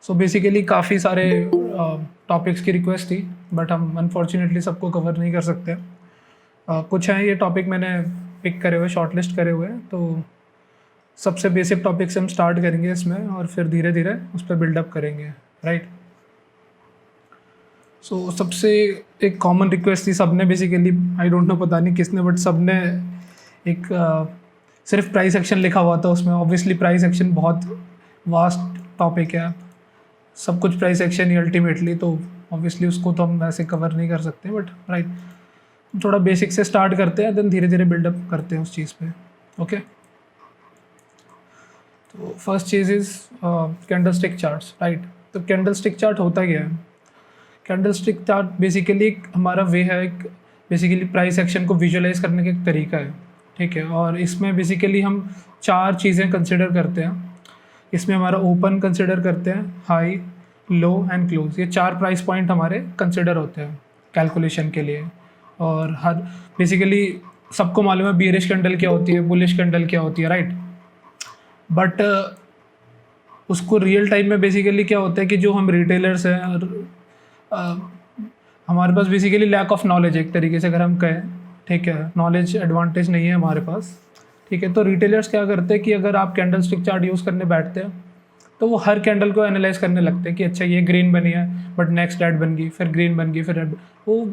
So basically काफ़ी सारे topics की रिक्वेस्ट थी, बट हम अनफॉर्चुनेटली सबको कवर नहीं कर सकते। कुछ हैं ये टॉपिक मैंने पिक करे हुए, शॉर्ट लिस्ट करे हुए हैं, तो सबसे बेसिक टॉपिक से हम स्टार्ट करेंगे इसमें और फिर धीरे धीरे उस पर बिल्डअप करेंगे, राइट। सो सबसे एक कॉमन रिक्वेस्ट थी, सबने बेसिकली, आई डोंट नो पता नहीं किसने, बट सबने एक सिर्फ प्राइस एक्शन लिखा हुआ था उसमें। ऑब्वियसली प्राइस एक्शन बहुत वास्ट टॉपिक है, सब कुछ प्राइस एक्शन ही अल्टीमेटली, तो ऑब्वियसली उसको तो हम ऐसे कवर नहीं कर सकते, बट राइट थोड़ा बेसिक से स्टार्ट करते हैं, देन धीरे धीरे बिल्डअप करते हैं उस चीज़ पे। ओके, तो first cheese is candle stick charts, right. तो कैंडल स्टिक चार्ट होता क्या है? कैंडल स्टिक चार्ट बेसिकली एक हमारा वे है, एक बेसिकली प्राइस एक्शन को विजुअलाइज करने का एक तरीका है, ठीक है। और इसमें बेसिकली हम 4 चीज़ें कंसिडर करते हैं। इसमें हमारा ओपन कंसिडर करते हैं, हाई, लो एंड क्लोज, ये 4 प्राइस पॉइंट हमारे कंसिडर होते हैं कैलकुलेशन के लिए। और हर बेसिकली सबको मालूम है बियरिश कैंडल क्या होती है, बुलिश कैंडल क्या होती है, राइट। बट उसको रियल टाइम में बेसिकली क्या होता है कि जो हम रिटेलर्स हैं और हमारे पास बेसिकली लैक ऑफ नॉलेज, एक तरीके से अगर हम कहें, ठीक है, नॉलेज एडवांटेज नहीं है हमारे पास, ठीक है। तो रिटेलर्स क्या करते हैं कि अगर आप कैंडल स्टिक चार्ट यूज़ करने बैठते हैं तो वो हर कैंडल को एनालाइज करने लगते हैं कि अच्छा ये ग्रीन बनी है, बट नेक्स्ट रेड बन गई, फिर ग्रीन बन गई, फिर रेड। वो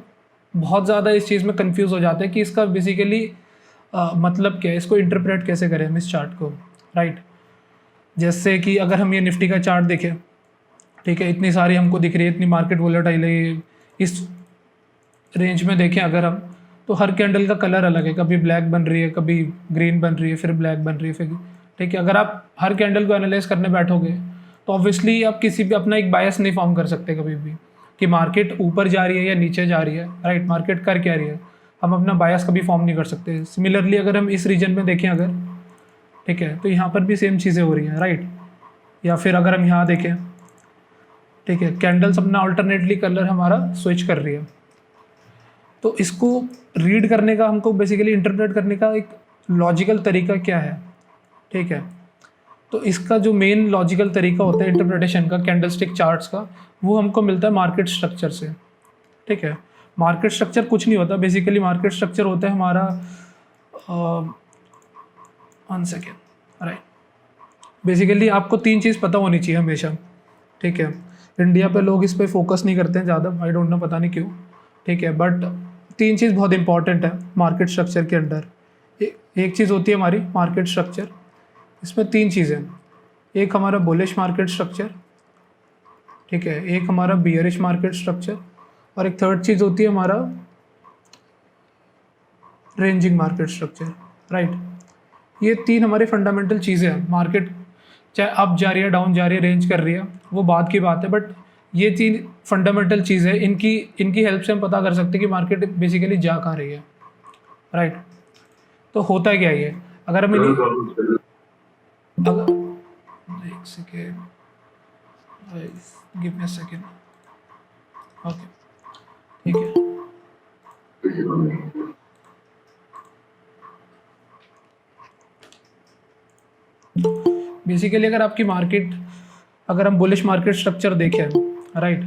बहुत ज़्यादा इस चीज़ में कंफ्यूज हो जाते हैं कि इसका बेसिकली मतलब क्या है, इसको इंटरप्रेट कैसे करें हम इस चार्ट को, राइट। जैसे कि अगर हम ये निफ्टी का चार्ट देखें, ठीक है, इतनी सारी हमको दिख रही है, इतनी मार्केट वोलेटाइल है, इस रेंज में देखें अगर हम, तो हर कैंडल का कलर अलग है, कभी ब्लैक बन रही है, कभी ग्रीन बन रही है, फिर ब्लैक बन रही है, फिर, ठीक है। अगर आप हर कैंडल को एनालाइज करने बैठोगे तो ऑब्वियसली आप किसी भी अपना एक बायस नहीं फॉर्म कर सकते कभी भी कि मार्केट ऊपर जा रही है या नीचे जा रही है, राइट, मार्केट कर क्या रही है, हम अपना बायस कभी फॉर्म नहीं कर सकते। सिमिलरली अगर हम इस रीजन में देखें अगर, ठीक है, तो यहाँ पर भी सेम चीज़ें हो रही हैं, राइट। या फिर अगर हम यहाँ देखें, ठीक है, कैंडल्स अपना अल्टरनेटली कलर हमारा स्विच कर रही है। तो इसको रीड करने का, हमको बेसिकली इंटरप्रेट करने का एक लॉजिकल तरीका क्या है, ठीक है। तो इसका जो मेन लॉजिकल तरीका होता है इंटरप्रिटेशन का कैंडलस्टिक चार्ट्स का, वो हमको मिलता है मार्केट स्ट्रक्चर से, ठीक है। मार्केट स्ट्रक्चर कुछ नहीं होता, बेसिकली मार्केट स्ट्रक्चर होता है हमारा, वन सेकेंड, राइट। बेसिकली आपको 3 चीज़ पता होनी चाहिए हमेशा, ठीक है। इंडिया पे लोग इस पे फोकस नहीं करते हैं ज़्यादा, आई डोंट नो पता नहीं क्यों, ठीक है। बट 3 चीज़ बहुत इंपॉर्टेंट है मार्केट स्ट्रक्चर के अंडर। एक चीज़ होती है हमारी मार्केट स्ट्रक्चर, इसमें 3 चीज़ें, एक हमारा बुलिश मार्केट स्ट्रक्चर, ठीक है, एक हमारा बियरिश मार्केट स्ट्रक्चर, और एक थर्ड चीज़ होती है हमारा रेंजिंग मार्केट स्ट्रक्चर, राइट। ये 3 हमारी फंडामेंटल चीज़ें हैं। मार्केट चाहे अप जा रही है, डाउन जा रही है, रेंज कर रही है, वो बात की बात है, बट ये 3 फंडामेंटल चीज़ें, इनकी हेल्प से हम पता कर सकते हैं कि मार्केट बेसिकली जा कहाँ रही है, राइट। तो होता क्या है ये, अगर हम एक second, give me a second, okay, ठीक है। बेसिकली अगर आपकी मार्केट, अगर हम बुलिश मार्केट स्ट्रक्चर देखें, राइट,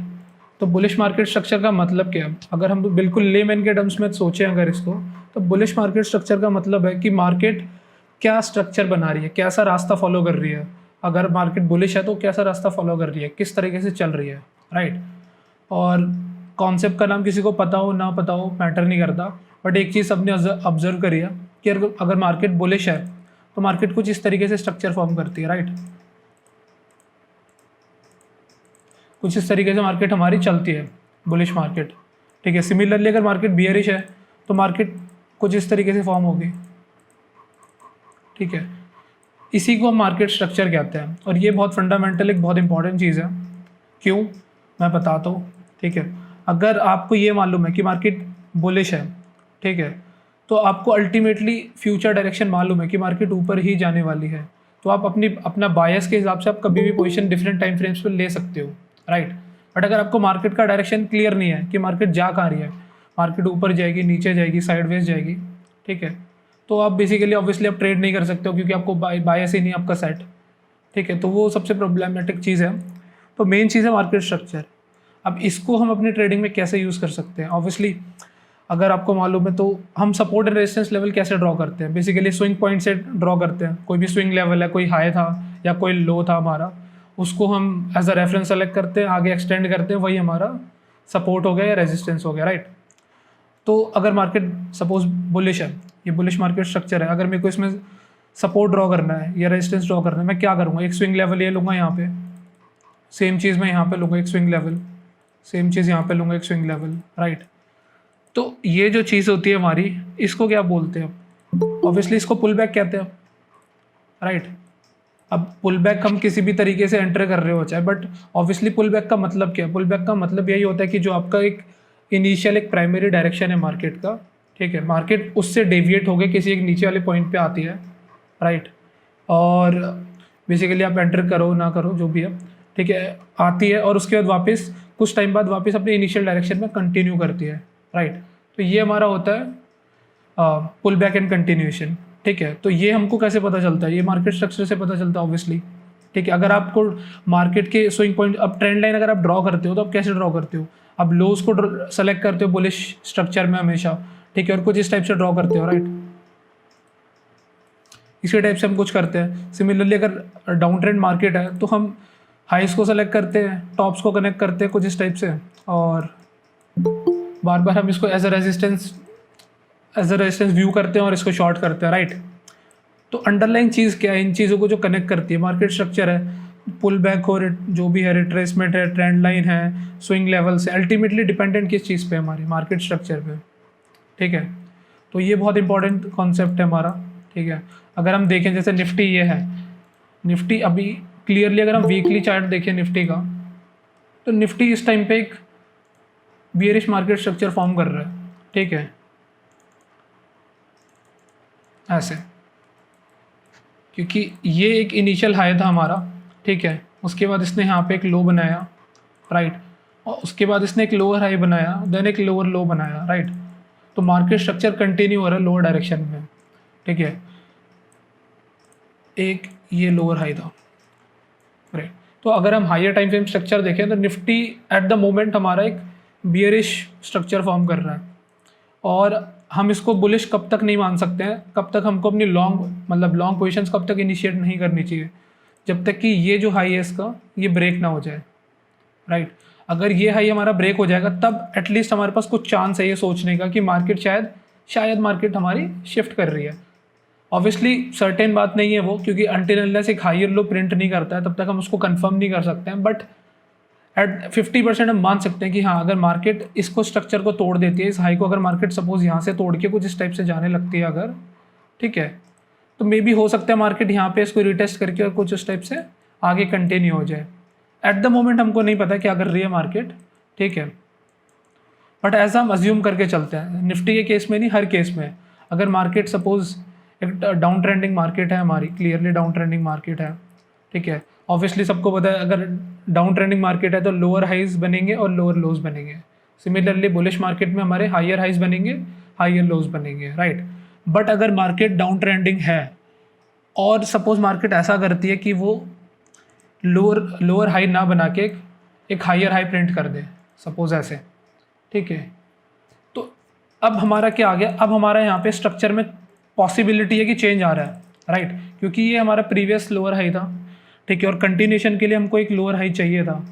तो बुलिश मार्केट स्ट्रक्चर का मतलब क्या है? अगर हम बिल्कुल लेमैन के टर्म्स में सोचें अगर इसको, तो बुलिश मार्केट स्ट्रक्चर का मतलब है कि मार्केट क्या स्ट्रक्चर बना रही है, कैसा रास्ता फॉलो कर रही है। अगर मार्केट बुलिश है तो कैसा रास्ता फॉलो कर रही है, किस तरीके से चल रही है, राइट। और कॉन्सेप्ट का नाम किसी को पता हो ना पता हो मैटर नहीं करता, बट एक चीज़ सबने ऑब्जर्व करी है कि अगर मार्केट बुलिश है तो मार्केट कुछ इस तरीके से स्ट्रक्चर फॉर्म करती है, राइट। कुछ इस तरीके से मार्केट हमारी चलती है, बुलिश मार्केट, ठीक है। सिमिलरली अगर मार्केट बियरिश है तो मार्केट कुछ इस तरीके से फॉर्म होगी, ठीक है। इसी को हम मार्केट स्ट्रक्चर कहते हैं, और ये बहुत फंडामेंटल, एक बहुत इंपॉर्टेंट चीज़ है। क्यों, मैं बताता हूँ, ठीक है। अगर आपको ये मालूम है कि मार्केट बुलिश है, ठीक है, तो आपको अल्टीमेटली फ्यूचर डायरेक्शन मालूम है कि मार्केट ऊपर ही जाने वाली है, तो आप अपना बायस के हिसाब से आप कभी भी पोजीशन डिफरेंट टाइम फ्रेम्स पर ले सकते हो, राइट। बट अगर आपको मार्केट का डायरेक्शन क्लियर नहीं है कि मार्केट जा कहाँ रही है, मार्केट ऊपर जाएगी, नीचे जाएगी, साइडवेज जाएगी, ठीक है, तो आप बेसिकली ऑब्वियसली आप ट्रेड नहीं कर सकते हो क्योंकि आपको बायस ही नहीं आपका सेट, ठीक है। तो वो सबसे प्रॉब्लमेटिक चीज़ है। तो मेन चीज़ है मार्केट स्ट्रक्चर। अब इसको हम अपनी ट्रेडिंग में कैसे यूज़ कर सकते हैं? ऑब्वियसली अगर आपको मालूम है तो हम सपोर्ट एंड रेजिस्टेंस लेवल कैसे ड्रॉ करते हैं? बेसिकली स्विंग पॉइंट से ड्रॉ करते हैं। कोई भी स्विंग लेवल है, कोई हाई था या कोई लो था हमारा, उसको हम एज अ रेफरेंस सेलेक्ट करते हैं, आगे एक्सटेंड करते हैं, वही हमारा सपोर्ट हो गया या रेजिस्टेंस हो गया, राइट। तो अगर मार्केट सपोज बुलिश है, ये बुलिश मार्केट स्ट्रक्चर है, अगर मेरे को इसमें सपोर्ट ड्रॉ करना है या रेजिस्टेंस ड्रॉ करना है, मैं क्या करूँगा? एक स्विंग लेवल ये लूँगा यहाँ पे, सेम चीज़ मैं यहाँ पे लूँगा एक स्विंग लेवल, सेम चीज़ यहाँ पे लूँगा एक स्विंग लेवल, राइट। तो ये जो चीज़ होती है हमारी, इसको क्या बोलते हैं? ऑब्वियसली इसको पुल बैक कहते हैं, राइट। अब पुल बैक हम किसी भी तरीके से एंटर कर रहे हो चाहे, बट ऑब्वियसली पुल बैक का मतलब क्या है? पुल बैक का मतलब यही होता है कि जो आपका एक इनिशियल एक प्राइमरी डायरेक्शन है मार्केट का, ठीक है, मार्केट उससे डेविएट हो गए किसी एक नीचे वाले पॉइंट पे आती है, राइट। और बेसिकली आप एंटर करो ना करो जो भी है, ठीक है, आती है और उसके बाद वापस कुछ टाइम बाद वापस अपने इनिशियल डायरेक्शन में कंटिन्यू करती है, राइट। तो ये हमारा होता है पुल बैक एंड कंटिन्यूएशन, ठीक है। तो ये हमको कैसे पता चलता है? ये मार्केट स्ट्रक्चर से पता चलता है ऑब्वियसली, ठीक है। अगर आपको मार्केट के स्विंग पॉइंट, अब ट्रेंड लाइन अगर आप ड्रॉ करते हो तो आप कैसे ड्रॉ करते हो? आप लोज को सेलेक्ट करते हो बुलिश स्ट्रक्चर में हमेशा, ठीक है, और कुछ इस टाइप से ड्रॉ करते हो, राइट। इसी टाइप से हम कुछ करते हैं। सिमिलरली अगर डाउन ट्रेंड मार्केट है तो हम हाइस को सेलेक्ट करते हैं, टॉप्स को कनेक्ट करते हैं कुछ इस टाइप से, और बार बार हम इसको एज अ रेजिस्टेंस व्यू करते हैं और इसको शॉर्ट करते हैं, राइट। तो अंडरलाइन चीज़ क्या है? इन चीज़ों को जो कनेक्ट करती है मार्केट स्ट्रक्चर है, पुल बैक हो, जो भी है, रिट्रेसमेंट है, ट्रेंड लाइन है, स्विंग लेवल से, अल्टीमेटली डिपेंडेंट किस चीज़ पे? हमारी मार्केट स्ट्रक्चर पे, ठीक है। तो ये बहुत इंपॉर्टेंट कॉन्सेप्ट है हमारा, ठीक है। अगर हम देखें जैसे निफ्टी ये है, निफ्टी अभी क्लियरली अगर हम वीकली चार्ट देखें निफ्टी का, तो निफ्टी इस टाइम पे एक बियरिश मार्केट स्ट्रक्चर फॉर्म कर रहा है, ठीक है, ऐसे, क्योंकि ये एक इनिशियल हाई था हमारा, ठीक है, उसके बाद इसने यहाँ पे एक लो बनाया, राइट, और उसके बाद इसने एक लोअर हाई बनाया, देन एक लोअर लो बनाया, राइट। तो मार्केट स्ट्रक्चर कंटिन्यू हो रहा है लोअर डायरेक्शन में, ठीक है। एक ये लोअर हाई था, राइट। तो अगर हम हायर टाइम फ्रेम स्ट्रक्चर देखें तो निफ्टी एट द मोमेंट हमारा एक बियरिश स्ट्रक्चर फॉर्म कर रहा है, और हम इसको बुलिश कब तक नहीं मान सकते हैं, कब तक हमको अपनी लॉन्ग पोजीशंस कब तक इनिशिएट नहीं करनी चाहिए? जब तक कि ये जो हाई है इसका ये ब्रेक ना हो जाए, राइट। अगर ये हाई हमारा ब्रेक हो जाएगा तब एटलीस्ट हमारे पास कुछ चांस है ये सोचने का कि मार्केट शायद मार्केट हमारी शिफ्ट कर रही है। ऑब्वियसली सर्टेन बात नहीं है वो, क्योंकि अनटिल अनलेस एक हायर लो प्रिंट नहीं करता है तब तक हम उसको कंफर्म नहीं कर सकते हैं, बट एट 50% हम मान सकते हैं कि हाँ, अगर मार्केट इसको स्ट्रक्चर को तोड़ देती है, इस हाई को अगर मार्केट सपोज यहाँ से तोड़ के कुछ इस टाइप से जाने लगती है अगर, ठीक है, तो मे बी हो सकता है मार्केट यहाँ पे इसको रिटेस्ट करके और कुछ इस टाइप से आगे कंटिन्यू हो जाए। एट द मोमेंट हमको नहीं पता क्या कर रही है मार्केट, ठीक है, बट ऐसा हम अज्यूम करके चलते हैं। निफ्टी के केस में नहीं, हर केस में अगर मार्केट सपोज एक डाउन ट्रेंडिंग मार्केट है हमारी, क्लियरली डाउन ट्रेंडिंग मार्केट है, ठीक है, ऑब्वियसली सबको पता है अगर डाउन ट्रेंडिंग मार्केट है तो लोअर हाइज बनेंगे और लोअर लोज बनेंगे। सिमिलरली बुलिश मार्केट में हमारे हायर हाइज बनेंगे, हायर लोज बनेंगे, राइट। बट अगर मार्केट डाउन ट्रेंडिंग है और सपोज मार्केट ऐसा करती है कि वो लोअर हाई ना बना के एक हायर हाई प्रिंट कर दे, सपोज ऐसे, ठीक है, तो अब हमारा क्या आ गया? अब हमारा यहाँ पे स्ट्रक्चर में पॉसिबिलिटी है कि चेंज आ रहा है, राइट, क्योंकि ये हमारा प्रीवियस लोअर हाई था, ठीक है, और कंटिन्यूशन के लिए हमको एक लोअर हाई चाहिए था,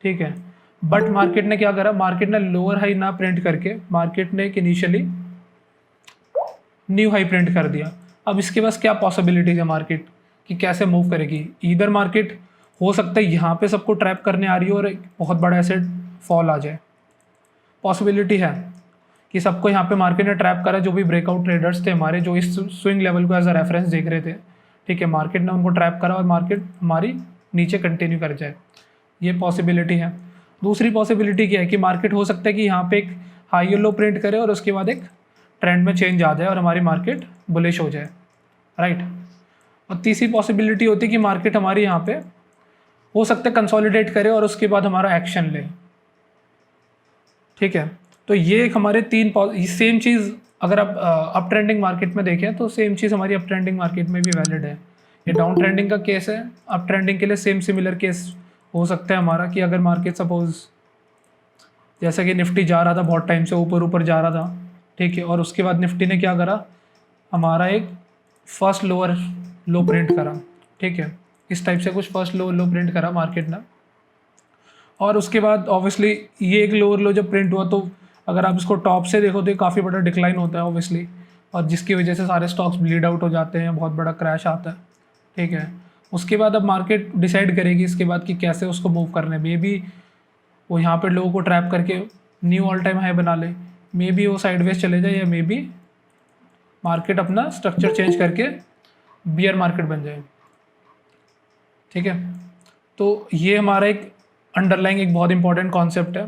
ठीक है। बट मार्केट ने क्या करा? मार्केट ने लोअर हाई ना प्रिंट करके मार्केट ने एक इनिशियली न्यू हाई प्रिंट कर दिया। अब इसके पास क्या पॉसिबिलिटीज है मार्केट कि कैसे मूव करेगी? ईदर मार्केट हो सकता है यहाँ पे सबको ट्रैप करने आ रही हो और एक बहुत बड़ा ऐसे फॉल आ जाए, पॉसिबिलिटी है कि सबको यहाँ पे मार्केट ने ट्रैप करा, जो भी ब्रेकआउट ट्रेडर्स थे हमारे जो इस स्विंग लेवल को एज अ रेफरेंस देख रहे थे, ठीक है, मार्केट ने उनको ट्रैप करा और मार्केट हमारी नीचे कंटिन्यू कर जाए, ये पॉसिबिलिटी है। दूसरी पॉसिबिलिटी क्या है कि मार्केट हो सकता है कि यहाँ पे एक हाई लो प्रिंट करे और उसके बाद एक ट्रेंड में चेंज आ जाए और हमारी मार्केट बुलिश हो जाए, राइट। और तीसरी पॉसिबिलिटी होती है कि मार्केट हमारी यहाँ पे हो सकता है कंसोलिडेट करे और उसके बाद हमारा एक्शन ले, ठीक है। तो ये एक हमारे तीन सेम चीज़ अगर आप अप ट्रेंडिंग मार्केट में देखें तो सेम चीज़ हमारी अप ट्रेंडिंग मार्केट में भी वैलिड है। ये डाउन ट्रेंडिंग का केस है, अप ट्रेंडिंग के लिए सेम सिमिलर केस हो सकता है हमारा कि अगर मार्केट सपोज जैसा कि निफ्टी जा रहा था बहुत टाइम से ऊपर ऊपर जा रहा था, ठीक है, और उसके बाद निफ्टी ने क्या करा, हमारा एक फर्स्ट लोअर लो प्रिंट करा, ठीक है, इस टाइप से कुछ फर्स्ट लो प्रिंट करा मार्केट ने, और उसके बाद ऑब्वियसली ये एक लोअर लो जब प्रिंट हुआ तो अगर आप इसको टॉप से देखो तो ये काफ़ी बड़ा डिक्लाइन होता है ऑब्वियसली, और जिसकी वजह से सारे स्टॉक्स ब्लीड आउट हो जाते हैं, बहुत बड़ा क्रैश आता है, ठीक है। उसके बाद अब मार्केट डिसाइड करेगी इसके बाद कि कैसे उसको मूव करना है। मे बी वो यहाँ पर लोगों को ट्रैप करके न्यू ऑल टाइम हाई बना ले, मे बी वो साइडवेज चले जाए, या मे बी मार्केट अपना स्ट्रक्चर चेंज करके बियर मार्केट बन जाए, ठीक है। तो ये हमारा एक अंडरलाइंग एक बहुत इंपॉर्टेंट कॉन्सेप्ट है।